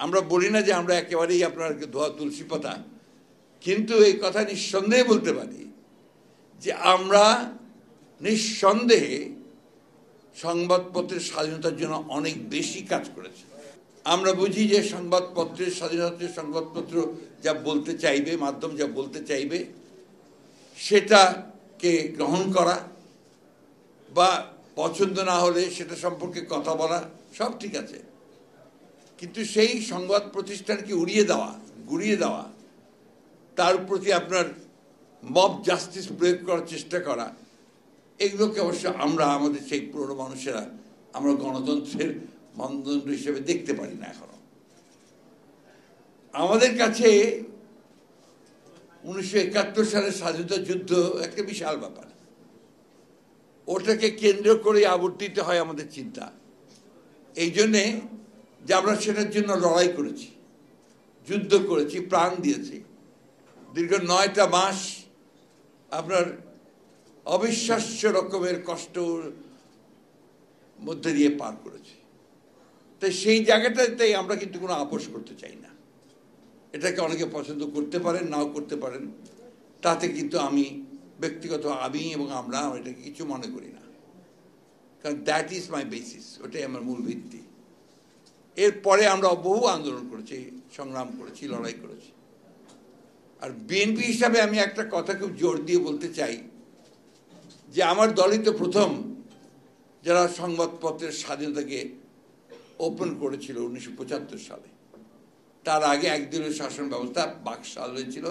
আমরা বলি না যে আমরা একেবারেই আপনার ধোয়া তুলসী পাতা, কিন্তু এই কথা নিঃসন্দেহে বলতে পারি যে আমরা নিঃসন্দেহে সংবাদপত্রের স্বাধীনতার জন্য অনেক বেশি কাজ করেছি। আমরা বুঝি যে সংবাদপত্রের স্বাধীনতা, সংবাদপত্র যা বলতে চাইবে, মাধ্যম যা বলতে চাইবে সেটাকে গ্রহণ করা বা পছন্দ না হলে সেটা সম্পর্কে কথা বলা সব ঠিক আছে, কিন্তু সেই সংবাদ প্রতিষ্ঠানকে গুড়িয়ে দেওয়া, তার প্রতি আপনার মব জাস্টিস প্রয়োগ করার চেষ্টা করা, এগুলোকে অবশ্য আমরা আমাদের সেই পুরনো মানুষেরা আমরা গণতন্ত্রের মানদণ্ড হিসেবে দেখতে পারি না এখনো। আমাদের কাছে 1971 সালের স্বাধীনতা যুদ্ধ একটা বিশাল ব্যাপার, ওটাকে কেন্দ্র করে আবর্তিত হয় আমাদের চিন্তা। এই জন্যে যে আমরা সেটার জন্য লড়াই করেছি, যুদ্ধ করেছি, প্রাণ দিয়েছি, দীর্ঘ 9টা মাস আপনার অবিশ্বাস্য রকমের কষ্টর মধ্যে দিয়ে পার করেছি। তাই সেই জায়গাটাতেই আমরা কিন্তু কোনো আপোষ করতে চাই না। এটাকে অনেকে পছন্দ করতে পারেন, নাও করতে পারেন, তাতে কিন্তু ব্যক্তিগত এবং আমরা এটাকে কিছু মনে করি না, কারণ দ্যাট ইজ মাই বেসিস, ওটাই আমার মূল ভিত্তি। এরপরে আমরা বহু আন্দোলন করেছি, সংগ্রাম করেছি, লড়াই করেছি। আর বিএনপি হিসাবে আমি একটা কথা খুব জোর দিয়ে বলতে চাই যে আমার দলই তো প্রথম যারা সংবাদপত্রের স্বাধীনতাকে ওপেন করেছিল 1975 সালে। তার আগে একদলীয় শাসন ব্যবস্থা বাকশাল হয়েছিল,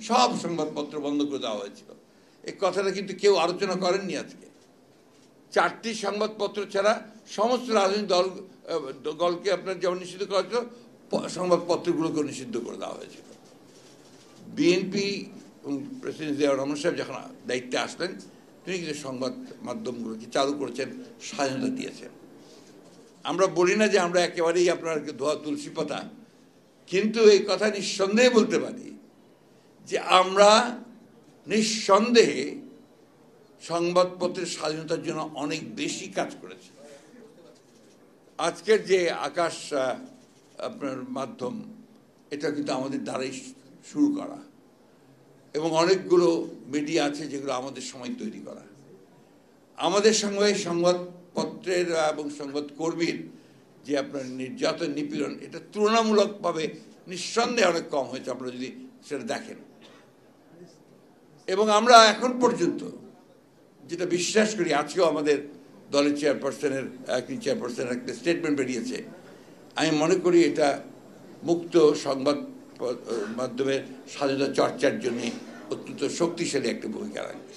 সব সংবাদপত্র বন্ধ করে দেওয়া হয়েছিল। এই কথাটা কিন্তু কেউ আলোচনা করেননি। আজকে 4টি সংবাদপত্র ছাড়া সমস্ত রাজনৈতিক দলকে আপনার যেমন নিষিদ্ধ করা হয়েছিল, সংবাদপত্রগুলোকে নিষিদ্ধ করে দেওয়া হয়েছিল। বিএনপি প্রেসিডেন্ট জিয়াউর রহমান সাহেব যখন দায়িত্বে আসলেন, তিনি কিন্তু সংবাদ মাধ্যমগুলোকে চালু করেছেন, স্বাধীনতা দিয়েছেন। আমরা বলি না যে আমরা একেবারেই আপনার ধোয়া তুলসী পাতা, কিন্তু এই কথা নিঃসন্দেহে বলতে পারি যে আমরা নিঃসন্দেহে সংবাদপত্রের স্বাধীনতার জন্য অনেক বেশি কাজ করেছি। আজকের যে আকাশ আপনার মাধ্যম, এটা কিন্তু আমাদের দ্বারাই শুরু করা, এবং অনেকগুলো মিডিয়া আছে যেগুলো আমাদের সময় তৈরি করা। আমাদের সঙ্গে সংবাদপত্রের এবং সংবাদকর্মীর যে আপনার নির্যাতন, নিপীড়ন, এটা তুলনামূলকভাবে নিঃসন্দেহে অনেক কম হয়েছে আপনারা যদি সেটা দেখেন। এবং আমরা এখন পর্যন্ত যেটা বিশ্বাস করি, আজকেও আমাদের দলের চেয়ারপারসনের একটা স্টেটমেন্ট বেরিয়েছে, আমি মনে করি এটা মুক্ত সংবাদ মাধ্যমের স্বাধীনতা চর্চার জন্য অত্যন্ত শক্তিশালী একটা ভূমিকা রাখবে।